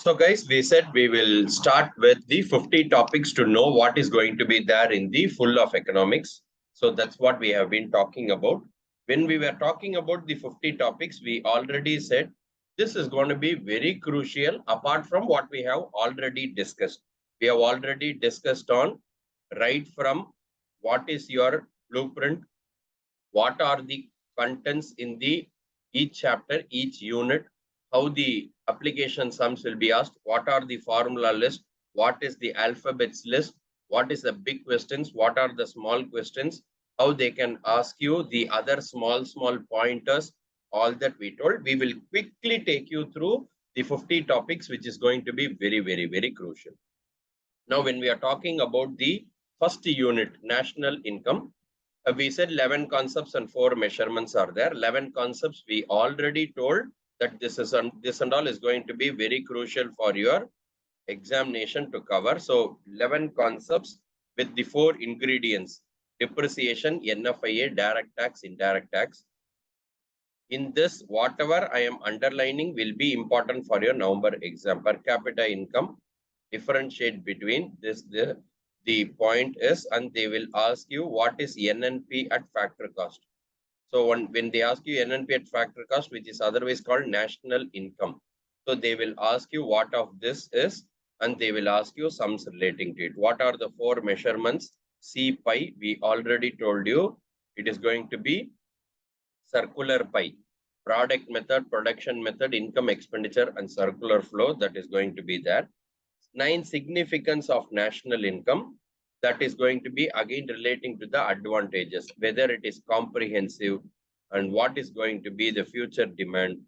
So guys, we said we will start with the 50 topics to know what is going to be there in the full of economics. So that's what we have been talking about. When we were talking about the 50 topics, we already said this is going to be very crucial apart from what we have already discussed. We have already discussed on right from what is your blueprint, what are the contents in the each chapter, each unit, how the application sums will be asked, what are the formula list, what is the alphabets list, what is the big questions, what are the small questions, how they can ask you the other small pointers, all that we told. We will quickly take you through the 50 topics, which is going to be very crucial. Now, when we are talking about the first unit, national income, we said 11 concepts and 4 measurements are there. 11 concepts, we already told that this and all is going to be very crucial for your examination to cover. So 11 concepts with the 4 ingredients: depreciation, NFIA, direct tax, indirect tax. In this, whatever I am underlining will be important for your November exam. Per capita income, differentiate between this, the point is, and they will ask you what is NNP at factor cost. So when they ask you NNP at factor cost, which is otherwise called national income, so they will ask you what of this is, and they will ask you sums relating to it. What are the 4 measurements? C pi, we already told you, it is going to be circular pi. Product method, production method, income expenditure, and circular flow, that is going to be there. 9 significance of national income, that is going to be again relating to the advantages, whether it is comprehensive and what is going to be the future demand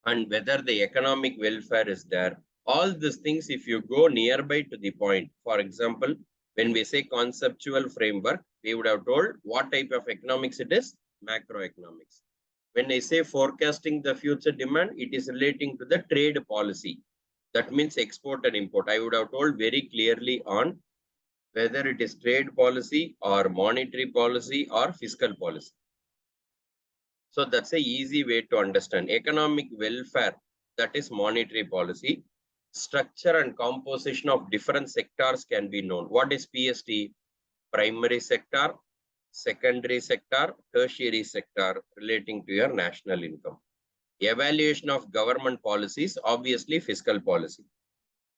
and whether the economic welfare is there. All these things, if you go nearby to the point, for example, when we say conceptual framework, we would have told what type of economics it is, macroeconomics. When I say forecasting the future demand, it is relating to the trade policy. That means export and import. I would have told very clearly on whether it is trade policy or monetary policy or fiscal policy. So that's a easy way to understand. Economic welfare, that is monetary policy. Structure and composition of different sectors can be known. What is PST? Primary sector, secondary sector, tertiary sector relating to your national income. Evaluation of government policies, obviously fiscal policy.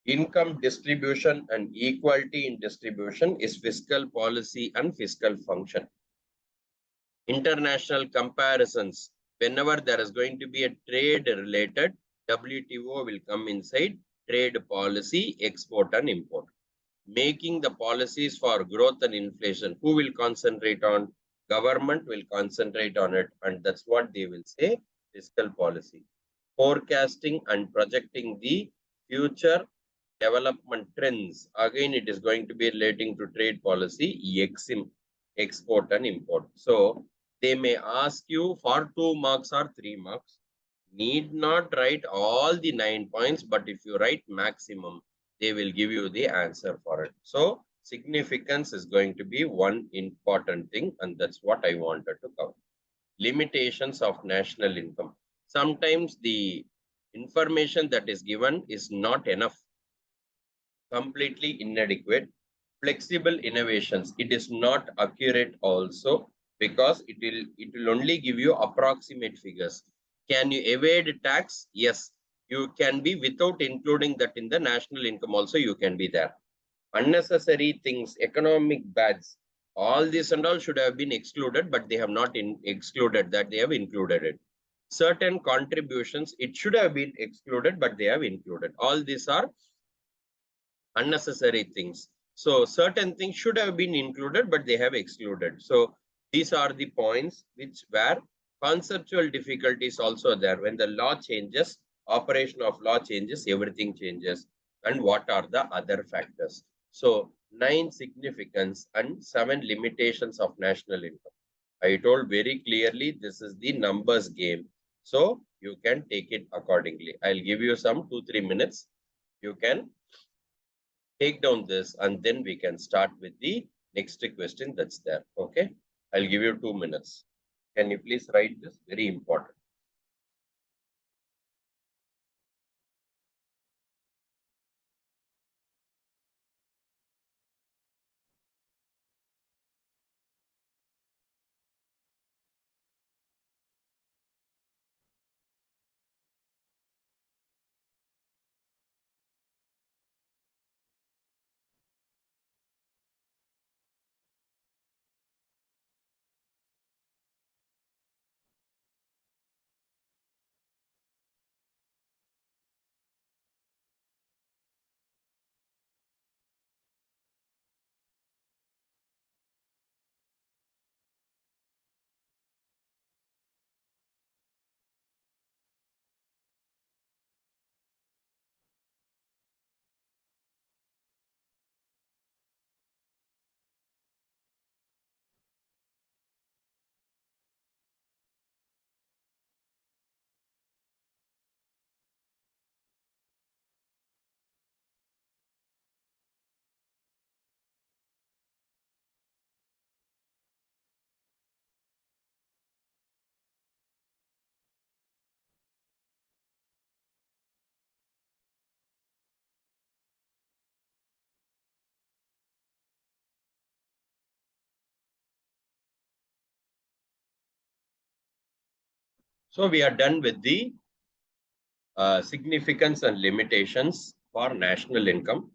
Income distribution and equality in distribution is fiscal policy and fiscal function. International comparisons, whenever there is going to be a trade related, WTO will come inside, trade policy, export and import. Making the policies for growth and inflation, who will concentrate on? Government will concentrate on it, and that's what they will say, fiscal policy. Forecasting and projecting the future development trends, again it is going to be relating to trade policy, EXIM, export and import. So they may ask you for 2 marks or 3 marks. Need not write all the 9 points, but if you write maximum, they will give you the answer for it. So significance is going to be one important thing, and that's what I wanted to cover. Limitations of national income. Sometimes the information that is given is not enough, completely inadequate. Flexible innovations, it is not accurate also, because it will only give you approximate figures. Can you evade tax? Yes, you can be without including that in the national income also, you can be there. Unnecessary things, economic bads, all this and all should have been excluded, but they have not excluded that, they have included it. Certain contributions, it should have been excluded, but they have included. All these are unnecessary things. So certain things should have been included, but they have excluded. So these are the points which were conceptual difficulties also there. When the law changes, operation of law changes, everything changes. And what are the other factors? So 9 significance and 7 limitations of national income. I told very clearly, this is the numbers game. So you can take it accordingly. I'll give you some 2-3 minutes. You can take down this, and then we can start with the next question that's there. Okay, I'll give you 2 minutes. Can you please write this? Very important. So we are done with the significance and limitations for national income.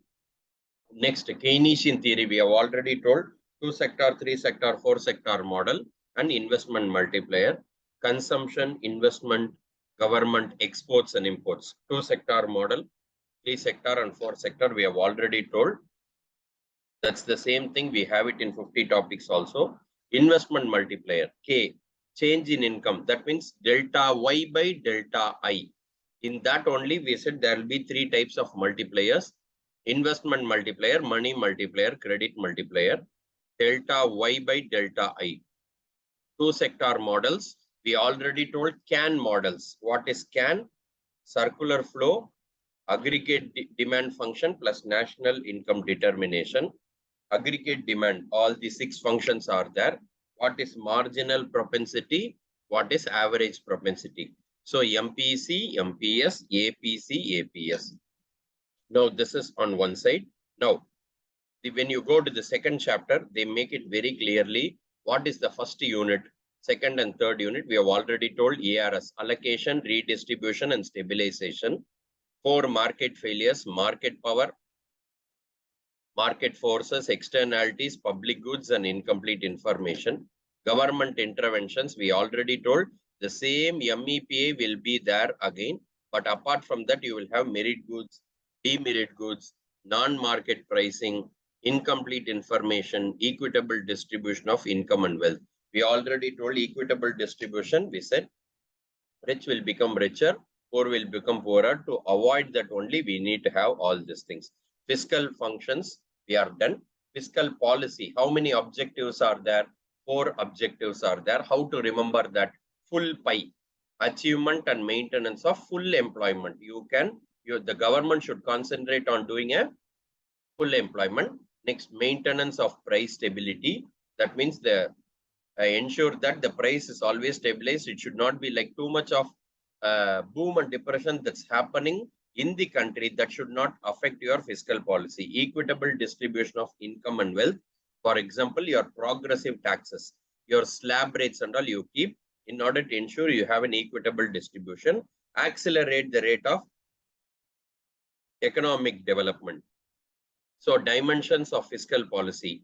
Next, Keynesian theory, we have already told 2-sector, 3-sector, 4-sector model and investment multiplier, consumption, investment, government, exports and imports. 2-sector model, 3-sector and 4-sector, we have already told. That's the same thing. We have it in 50 topics also. Investment multiplier, K, change in income. That means delta Y by delta I. In that only we said there will be 3 types of multipliers. Investment multiplier, money multiplier, credit multiplier, delta Y by delta I. 2-sector models, we already told CAN models. What is CAN? Circular flow, aggregate demand function plus national income determination. Aggregate demand, all the 6 functions are there. What is marginal propensity? What is average propensity? So MPC, MPS, APC, APS. Now this is on one side. Now, when you go to the second chapter, they make it very clearly what is the first unit, second and third unit. We have already told ARS, allocation, redistribution and stabilization. 4 market failures, market power, market forces, externalities, public goods and incomplete information. Government interventions, we already told the same MEPA will be there again. But apart from that, you will have merit goods, demerit goods, non-market pricing, incomplete information, equitable distribution of income and wealth. We already told equitable distribution. We said rich will become richer, poor will become poorer. To avoid that only, we need to have all these things. Fiscal functions, we are done. Fiscal policy, how many objectives are there? 4 objectives are there. How to remember that? Full pie, achievement and maintenance of full employment. The government should concentrate on doing a full employment. Next, maintenance of price stability. That means ensure that the price is always stabilized. It should not be like too much of boom and depression that's happening in the country. That should not affect your fiscal policy. Equitable distribution of income and wealth. For example, your progressive taxes, your slab rates and all you keep in order to ensure you have an equitable distribution. Accelerate the rate of economic development. So dimensions of fiscal policy,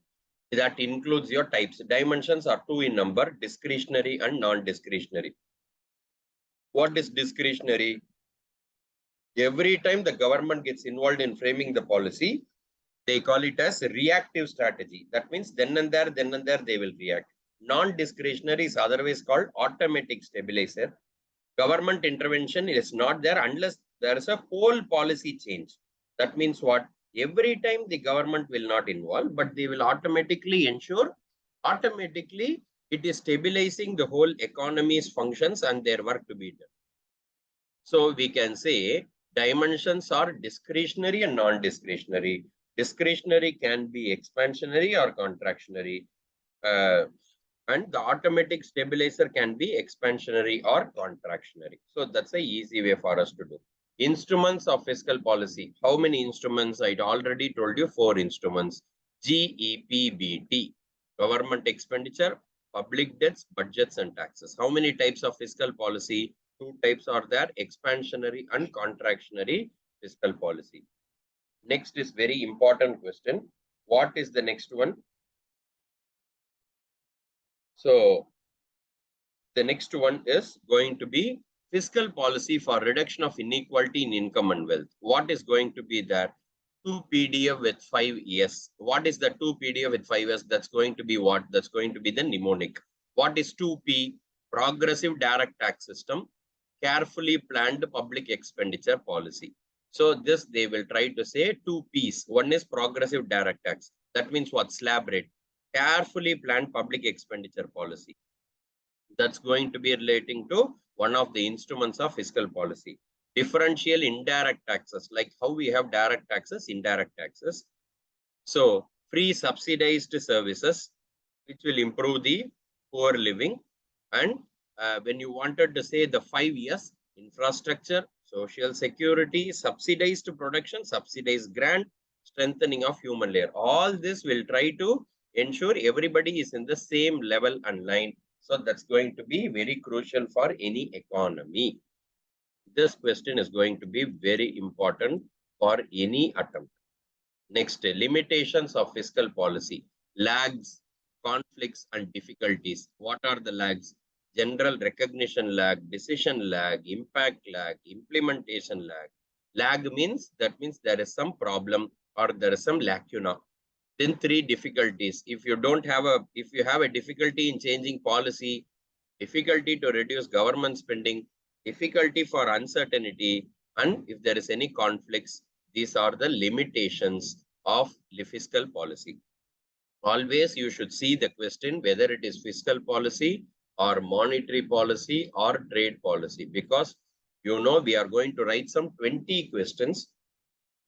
that includes your types. Dimensions are 2 in number, discretionary and non-discretionary. What is discretionary? Every time the government gets involved in framing the policy, they call it as a reactive strategy. That means then and there they will react. Non-discretionary is otherwise called automatic stabilizer. Government intervention is not there unless there is a whole policy change. That means what? Every time the government will not involve, but they will automatically ensure, automatically it is stabilizing the whole economy's functions and their work to be done. So we can say dimensions are discretionary and non-discretionary. Discretionary can be expansionary or contractionary. And the automatic stabilizer can be expansionary or contractionary. So that's an easy way for us to do. Instruments of fiscal policy. How many instruments? I already told you 4 instruments. GEPBT, government expenditure, public debts, budgets and taxes. How many types of fiscal policy? 2 types are there, expansionary and contractionary fiscal policy. Next is very important question. What is the next one? So the next one is going to be fiscal policy for reduction of inequality in income and wealth. What is going to be there? 2 PDF with 5 years. What is the 2 PDF with 5 years? That's going to be what? That's going to be the mnemonic. What is 2P? Progressive direct tax system, carefully planned public expenditure policy. So this they will try to say 2 P's. One is progressive direct tax. That means what? Slab rate. Carefully planned public expenditure policy. That's going to be relating to one of the instruments of fiscal policy. Differential indirect taxes, like how we have direct taxes, indirect taxes. So free subsidized services, which will improve the poor living. And when you wanted to say the 5 years, infrastructure, social security, subsidized production, subsidized grant, strengthening of human layer. All this will try to ensure everybody is in the same level and line. So that's going to be very crucial for any economy. This question is going to be very important for any attempt. Next, limitations of fiscal policy. Lags, conflicts, and difficulties. What are the lags? General recognition lag, decision lag, impact lag, implementation lag. Lag means there is some problem or there is some lacuna. Then three difficulties. If you have a difficulty in changing policy, difficulty to reduce government spending, difficulty for uncertainty, and if there is any conflicts, these are the limitations of the fiscal policy. Always you should see the question whether it is fiscal policy or monetary policy or trade policy, because we are going to write some 20 questions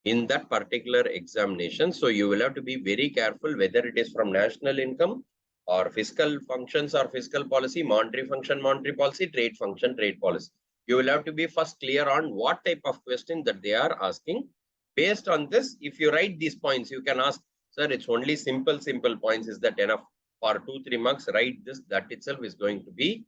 in that particular examination. So you will have to be very careful whether it is from national income or fiscal functions or fiscal policy, monetary function, monetary policy, trade function, trade policy. You will have to be first clear on what type of question that they are asking. Based on this, if you write these points, you can ask, sir, it's only simple points. Is that enough? For 2-3 marks, write this. That itself is going to be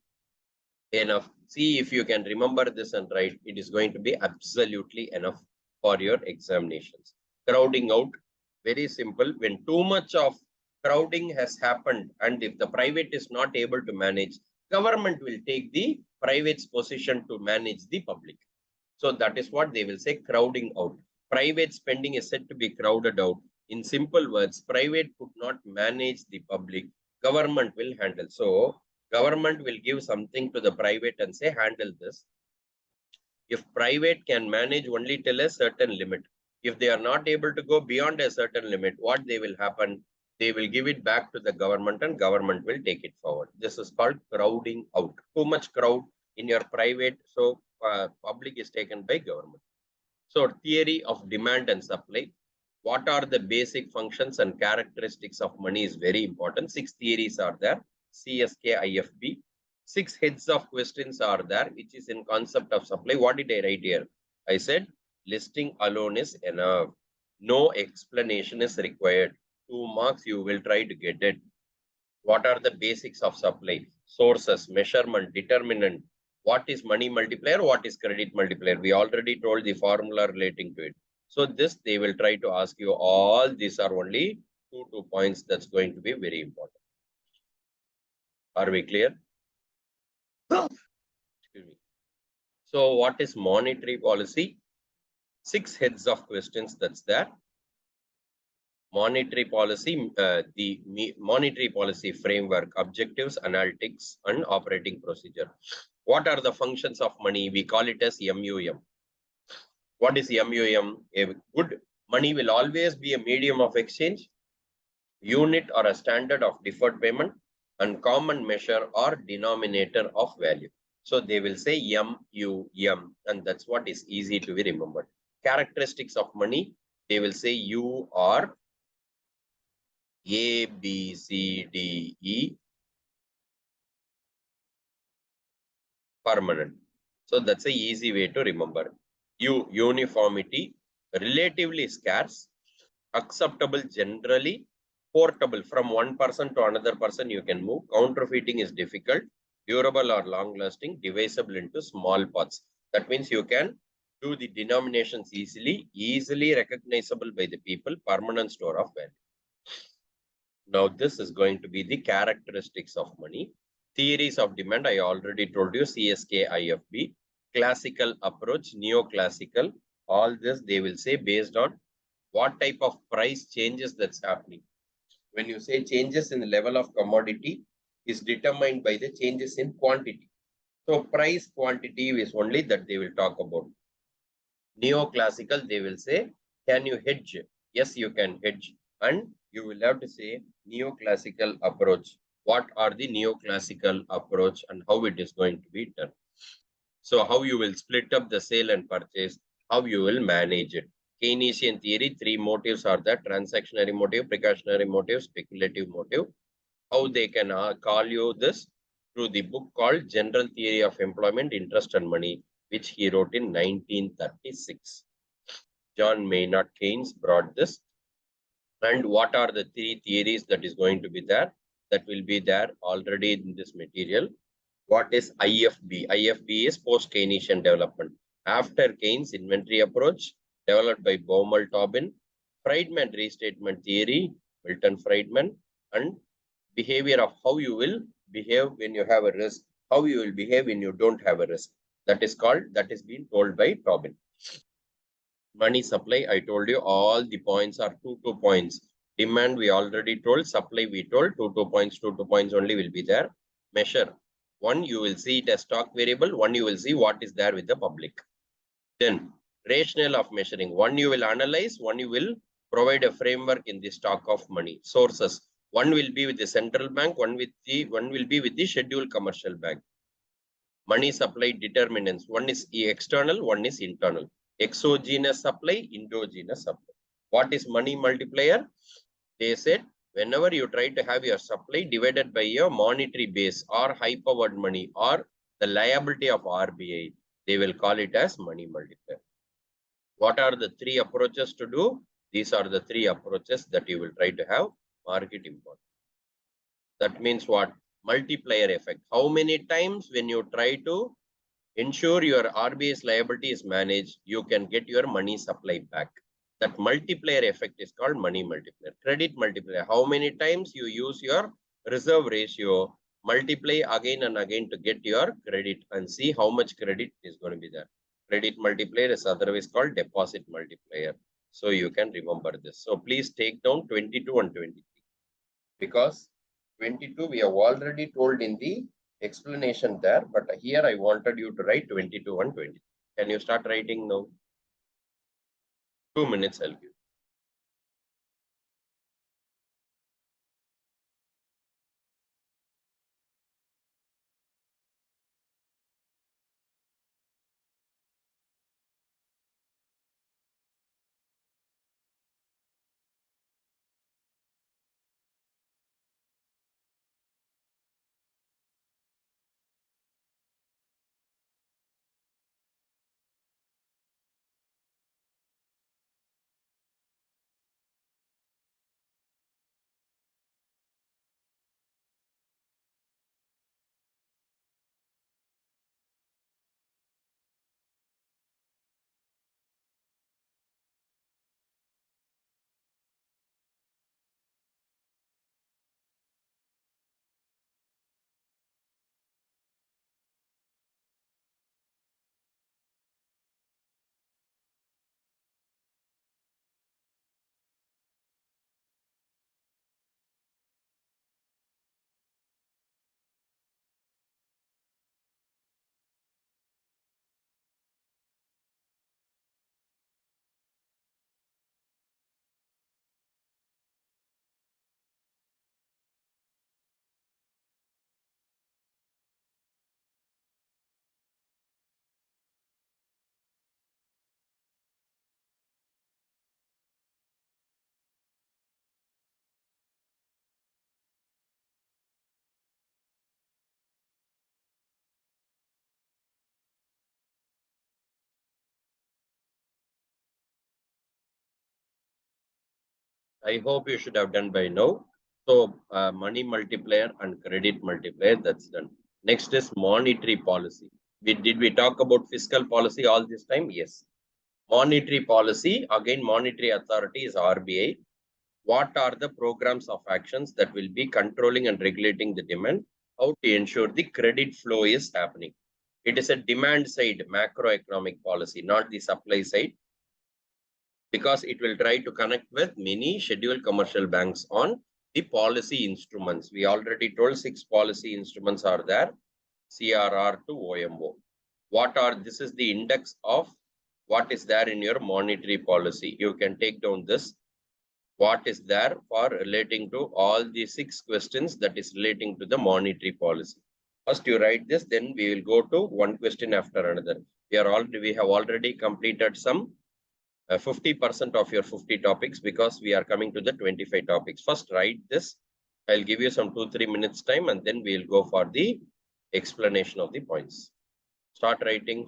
enough. See if you can remember this and write. It is going to be absolutely enough for your examinations. Crowding out, very simple. When too much of crowding has happened and if the private is not able to manage, government will take the private's position to manage the public. So that is what they will say, crowding out. Private spending is said to be crowded out. In simple words, private could not manage the public. Government will handle. So government will give something to the private and say, handle this. If private can manage only till a certain limit, if they are not able to go beyond a certain limit, what they will happen? They will give it back to the government and government will take it forward. This is called crowding out. Too much crowd in your private, so public is taken by government. So theory of demand and supply. What are the basic functions and characteristics of money is very important. 6 theories are there. CSK, IFB. 6 heads of questions are there, which is in concept of supply. What did I write here? I said listing alone is enough. No explanation is required. 2 marks you will try to get it. What are the basics of supply? Sources, measurement, determinant. What is money multiplier? What is credit multiplier? We already told the formula relating to it. So this they will try to ask you. All these are only 2 points. That's going to be very important. Are we clear? Excuse me. So what is monetary policy? 6 heads of questions that's there. Monetary policy, the monetary policy framework, objectives, analytics, and operating procedure. What are the functions of money? We call it as MUM. What is MUM? A good money will always be a medium of exchange, unit or a standard of deferred payment, and common measure or denominator of value. So they will say MUM, and that's what is easy to be remembered. Characteristics of money, they will say U or A, B, C, D, E, permanent. So that's an easy way to remember. U, uniformity, relatively scarce, acceptable generally, portable from one person to another person you can move, counterfeiting is difficult, durable or long lasting, divisible into small parts. That means you can do the denominations easily recognizable by the people, permanent store of value. Now this is going to be the characteristics of money. Theories of demand, I already told you, CSK, IFB. Classical approach, neoclassical, all this they will say based on what type of price changes that's happening. When you say changes in the level of commodity is determined by the changes in quantity. So price quantity is only that they will talk about. Neoclassical, they will say, can you hedge? Yes, you can hedge. And you will have to say neoclassical approach. What are the neoclassical approach and how it is going to be done? So how you will split up the sale and purchase, how you will manage it. Keynesian theory, 3 motives are there: transactionary motive, precautionary motive, speculative motive. How they can call you this? Through the book called General Theory of Employment, Interest and Money, which he wrote in 1936. John Maynard Keynes brought this. And what are the 3 theories that is going to be there? that will be there already in this material. What is IFB? IFB is post-Keynesian development. After Keynes inventory approach developed by Baumol-Tobin, Friedman restatement theory, Milton Friedman, and behavior of how you will behave when you have a risk, how you will behave when you don't have a risk. That is being told by Tobin. Money supply, I told you all the points are two points. Demand we already told, supply we told, two points only will be there. Measure. One you will see it as stock variable, one you will see what is there with the public. Then rationale of measuring. One you will analyze, one you will provide a framework in the stock of money. Sources. One will be with the central bank, one will be with the scheduled commercial bank. Money supply determinants. One is external, one is internal. Exogenous supply, endogenous supply. What is money multiplier? They said whenever you try to have your supply divided by your monetary base or high powered money or the liability of RBI, they will call it as money multiplier. What are the three approaches to do? These are the three approaches that you will try to have. Market important. That means what? Multiplier effect. How many times when you try to ensure your RBI's liability is managed, you can get your money supply back. That multiplier effect is called money multiplier. Credit multiplier. How many times you use your reserve ratio, multiply again and again to get your credit and see how much credit is going to be there. Credit multiplier is otherwise called deposit multiplier. So you can remember this. So please take down 22 and 23 because 22 we have already told in the explanation there, but here I wanted you to write 22 and 20. Can you start writing now? 2 minutes I'll give. I hope you should have done by now. So money multiplier and credit multiplier, that's done. Next is monetary policy. Did we talk about fiscal policy all this time? Yes. Monetary policy, again, monetary authority is RBI. What are the programs of actions that will be controlling and regulating the demand? How to ensure the credit flow is happening? It is a demand side macroeconomic policy, not the supply side, because it will try to connect with many scheduled commercial banks on the policy instruments. We already told 6 policy instruments are there, CRR to OMO. This is the index of what is there in your monetary policy. You can take down this. What is there for relating to all the 6 questions that is relating to the monetary policy. First you write this, then we will go to one question after another. We have already completed some 50% of your 50 topics because we are coming to the 25 topics. First write this. I'll give you some 2-3 minutes time and then we'll go for the explanation of the points. Start writing.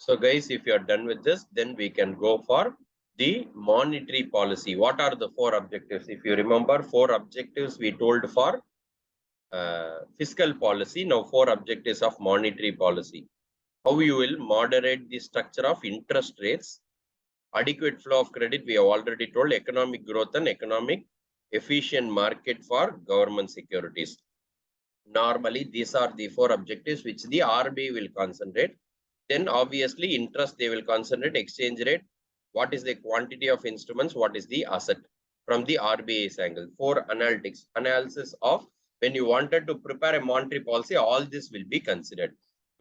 So guys, if you are done with this, then we can go for the monetary policy. What are the 4 objectives? If you remember, 4 objectives we told for fiscal policy. Now 4 objectives of monetary policy. How you will moderate the structure of interest rates, adequate flow of credit, we have already told, economic growth and economic efficient market for government securities. Normally, these are the 4 objectives which the RBI will concentrate. Then obviously interest they will concentrate, exchange rate, what is the quantity of instruments, what is the asset from the RBI's angle. 4 analytics, analysis of when you wanted to prepare a monetary policy, all this will be considered.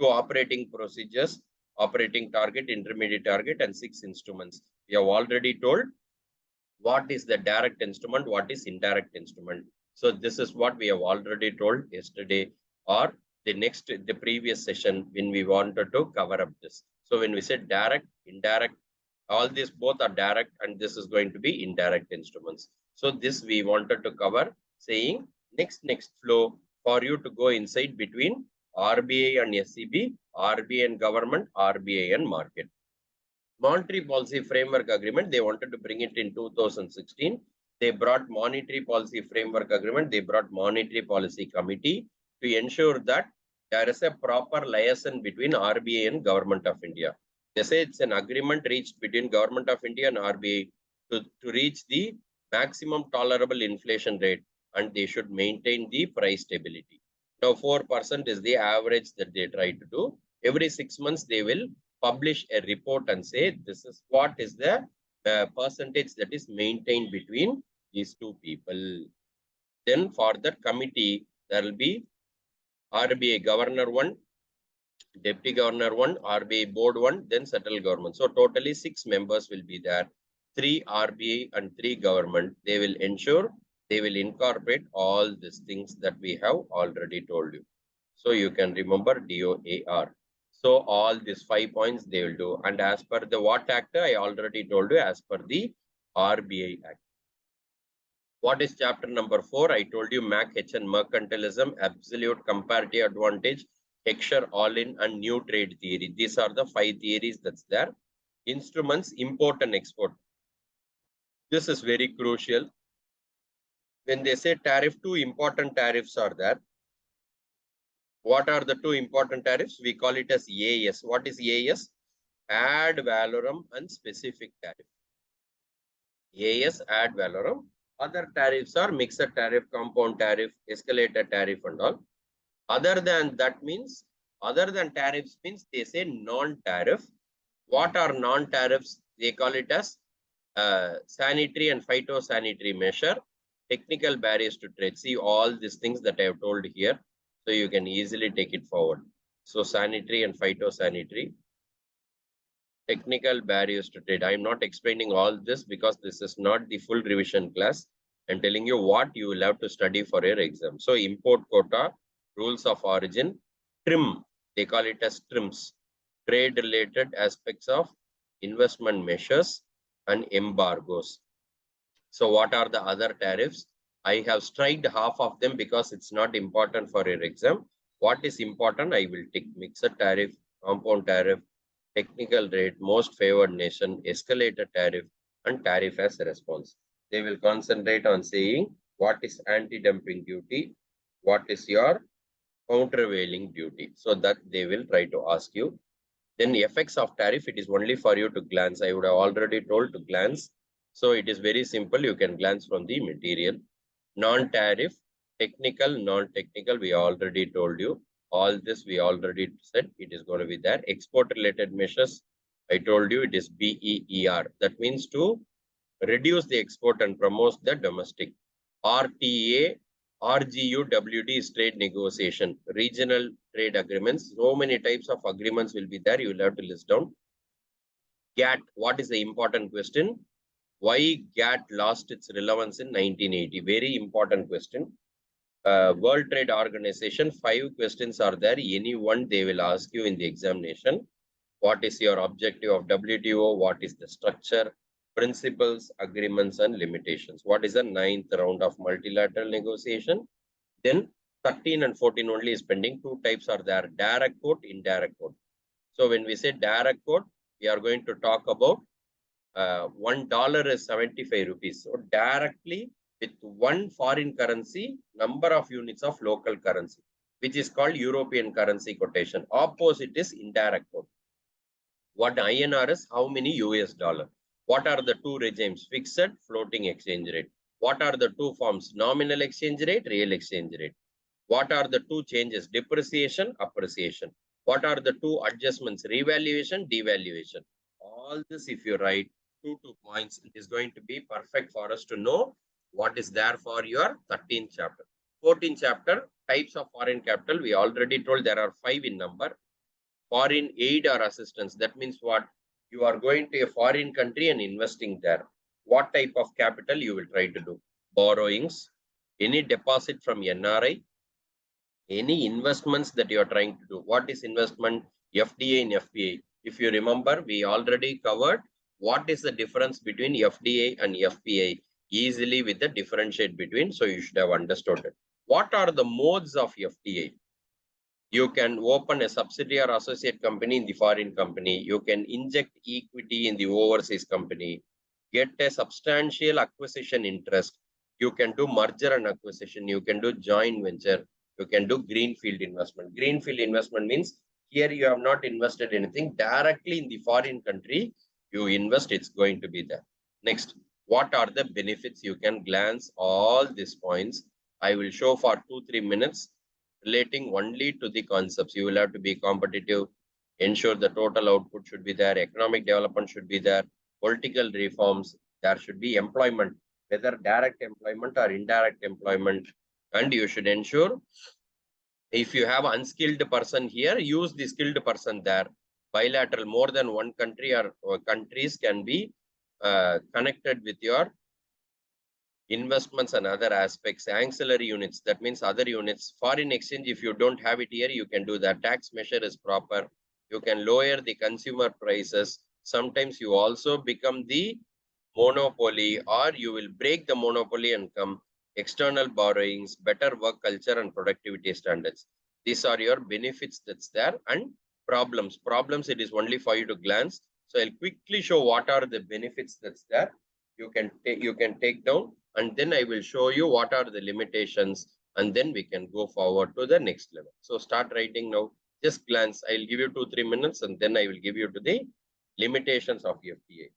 2 operating procedures, operating target, intermediate target, and 6 instruments. We have already told what is the direct instrument, what is indirect instrument. So this is what we have already told yesterday or the previous session when we wanted to cover up this. So when we said direct, indirect, all these both are direct and this is going to be indirect instruments. So this we wanted to cover, saying next flow for you to go inside between RBI and SEB, RBI and government, RBI and market. Monetary policy framework agreement, they wanted to bring it in 2016. They brought monetary policy framework agreement. They brought monetary policy committee to ensure that there is a proper liaison between RBI and government of India. They say it's an agreement reached between government of India and RBI to reach the maximum tolerable inflation rate, and they should maintain the price stability. Now 4% is the average that they try to do. Every 6 months they will publish a report and say this is what is the percentage that is maintained between these 2 people. Then for that committee, there will be RBI governor 1, deputy governor 1, RBI board 1, then central government. So totally 6 members will be there. 3 RBI and 3 government. They will ensure they will incorporate all these things that we have already told you. So you can remember DOAR. So all these 5 points they will do. And as per the what act, I already told you as per the RBI Act. What is chapter number 4? I told you MAC-HN, mercantilism, absolute comparative advantage, texture, all-in, and new trade theory. These are the 5 theories that's there. Instruments, import and export. This is very crucial. When they say tariff, 2 important tariffs are there. What are the 2 important tariffs? We call it as AS. What is AS? Ad valorem and specific tariff. AS, ad valorem. Other tariffs are mixed tariff, compound tariff, escalator tariff and all. Other than that means, other than tariffs means they say non-tariff. What are non-tariffs? They call it as sanitary and phytosanitary measure, technical barriers to trade. See all these things that I have told here. So you can easily take it forward. So sanitary and phytosanitary, technical barriers to trade. I am not explaining all this because this is not the full revision class. I'm telling you what you will have to study for your exam. So import quota, rules of origin, TRIM, they call it as TRIMs, trade related aspects of investment measures and embargoes. So what are the other tariffs? I have striked half of them because it's not important for your exam. What is important, I will take mixed tariff, compound tariff, technical rate, most favored nation, escalator tariff, and tariff as a response. They will concentrate on saying what is anti-dumping duty, what is your countervailing duty. So that they will try to ask you. Then the effects of tariff, it is only for you to glance. I would have already told to glance. So it is very simple. You can glance from the material. Non-tariff, technical, non-technical, we already told you. All this we already said it is going to be there. Export related measures, I told you it is BEER. That means to reduce the export and promote the domestic. RTA, RGU, WT is trade negotiation, regional trade agreements. So many types of agreements will be there. You will have to list down. GATT, what is the important question? Why GATT lost its relevance in 1980? Very important question. World Trade Organization, 5 questions are there. Any one they will ask you in the examination. What is your objective of WTO? What is the structure, principles, agreements, and limitations? What is the 9th round of multilateral negotiation? Then 13 and 14 only is pending. 2 types are there, direct quote, indirect quote. So when we say direct quote, we are going to talk about $1 is 75 rupees. So directly with one foreign currency, number of units of local currency, which is called European currency quotation. Opposite is indirect quote. What INR is, how many US dollar? What are the two regimes? Fixed, floating exchange rate. What are the two forms? Nominal exchange rate, real exchange rate. What are the two changes? Depreciation, appreciation. What are the two adjustments? Revaluation, devaluation. All this, if you write 2 points, it is going to be perfect for us to know what is there for your 13th chapter. 14th chapter, types of foreign capital. We already told there are 5 in number. Foreign aid or assistance. That means what? You are going to a foreign country and investing there. What type of capital you will try to do? Borrowings, any deposit from NRI, any investments that you are trying to do. What is investment? FDA and FPA. If you remember, we already covered what is the difference between FDA and FPA easily with the differentiate between. So you should have understood it. What are the modes of FDA? You can open a subsidiary or associate company in the foreign company. You can inject equity in the overseas company, get a substantial acquisition interest. You can do merger and acquisition. You can do joint venture. You can do greenfield investment. Greenfield investment means here you have not invested anything. Directly in the foreign country, you invest, it's going to be there. Next, what are the benefits? You can glance all these points. I will show for 2-3 minutes relating only to the concepts. You will have to be competitive, ensure the total output should be there, economic development should be there, political reforms, there should be employment, whether direct employment or indirect employment, and you should ensure if you have unskilled person here, use the skilled person there. Bilateral, more than one country or countries can be connected with your investments and other aspects, ancillary units, that means other units. Foreign exchange, if you don't have it here, you can do that. Tax measure is proper. You can lower the consumer prices. Sometimes you also become the monopoly, or you will break the monopoly and come external borrowings, better work culture and productivity standards. These are your benefits that's there, and problems. Problems, it is only for you to glance. So I'll quickly show what are the benefits that's there. You can take down, and then I will show you what are the limitations, and then we can go forward to the next level. So start writing now. Just glance. I'll give you 2-3 minutes, and then I will give you to the limitations of FTA.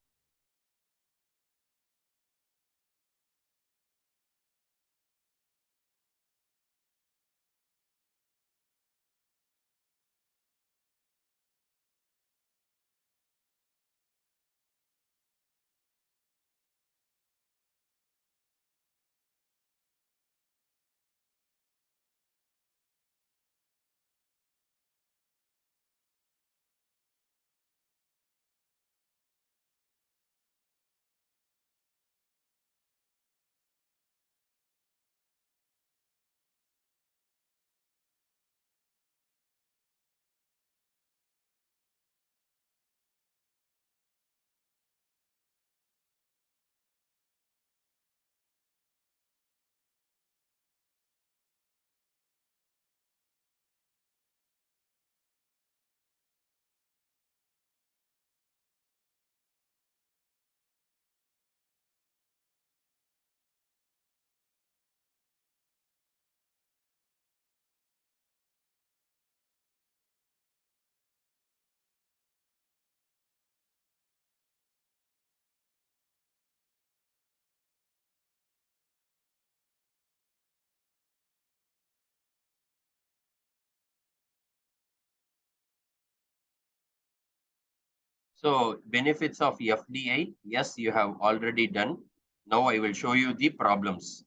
So benefits of FDI, yes, you have already done. Now I will show you the problems.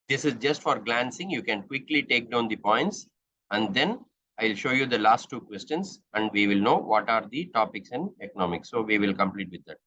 This is just for glancing. You can quickly take down the points, and then I'll show you the last 2 questions, and we will know what are the topics in economics. So we will complete with that.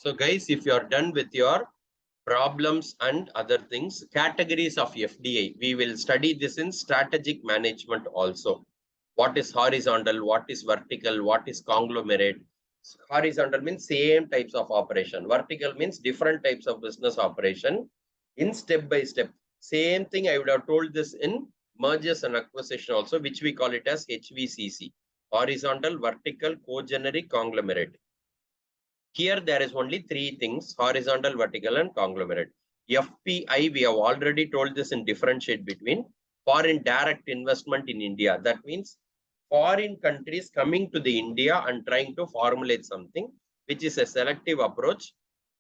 So guys, if you are done with your problems and other things, categories of FDI, we will study this in strategic management also. What is horizontal, what is vertical, what is conglomerate. Horizontal means same types of operation. Vertical means different types of business operation in step by step. Same thing I would have told this in mergers and acquisition also, which we call it as HVCC. Horizontal, vertical, co-generic, conglomerate. Here there is only three things: horizontal, vertical, and conglomerate. FPI, we have already told this in differentiate between foreign direct investment in India. That means foreign countries coming to the India and trying to formulate something, which is a selective approach.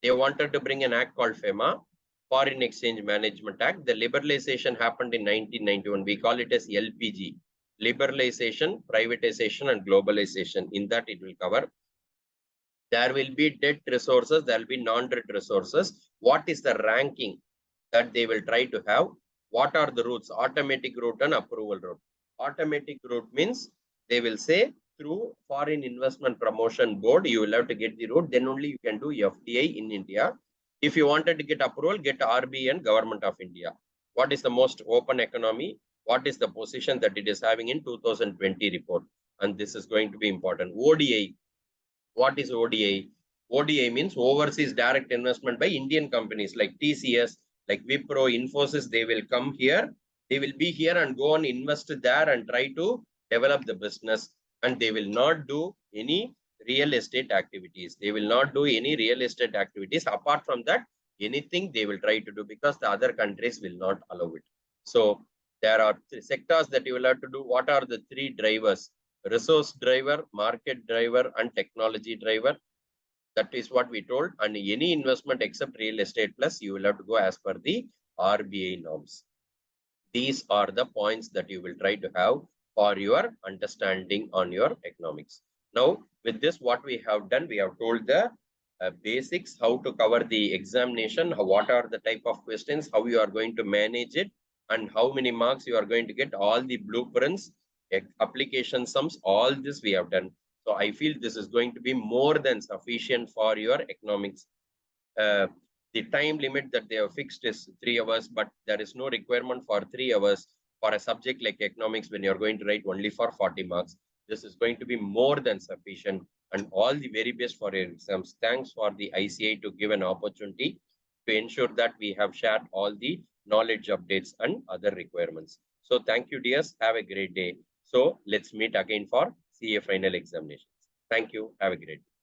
They wanted to bring an act called FEMA, Foreign Exchange Management Act. The liberalization happened in 1991. We call it as LPG, liberalization, privatization, and globalization. In that it will cover. There will be debt resources, there will be non-debt resources. What is the ranking that they will try to have? What are the routes? Automatic route and approval route. Automatic route means they will say through Foreign Investment Promotion Board, you will have to get the route, then only you can do FDI in India. If you wanted to get approval, get RBI and Government of India. What is the most open economy? What is the position that it is having in 2020 report? And this is going to be important. ODI. What is ODI? ODI means overseas direct investment by Indian companies like TCS, like Wipro, Infosys. They will come here. They will be here and go and invest there and try to develop the business. And they will not do any real estate activities. They will not do any real estate activities. Apart from that, anything they will try to do because the other countries will not allow it. So there are three sectors that you will have to do. What are the three drivers? Resource driver, market driver, and technology driver. That is what we told. And any investment except real estate plus, you will have to go as per the RBI norms. These are the points that you will try to have for your understanding on your economics. Now, with this, what we have done, we have told the basics, how to cover the examination, what are the type of questions, how you are going to manage it, and how many marks you are going to get, all the blueprints, application sums, all this we have done. So I feel this is going to be more than sufficient for your economics. The time limit that they have fixed is 3 hours, but there is no requirement for 3 hours for a subject like economics when you're going to write only for 40 marks. This is going to be more than sufficient, and all the very best for your exams. Thanks for the ICAI to give an opportunity to ensure that we have shared all the knowledge updates and other requirements. So thank you, dears. Have a great day. So let's meet again for CA final examinations. Thank you. Have a great day.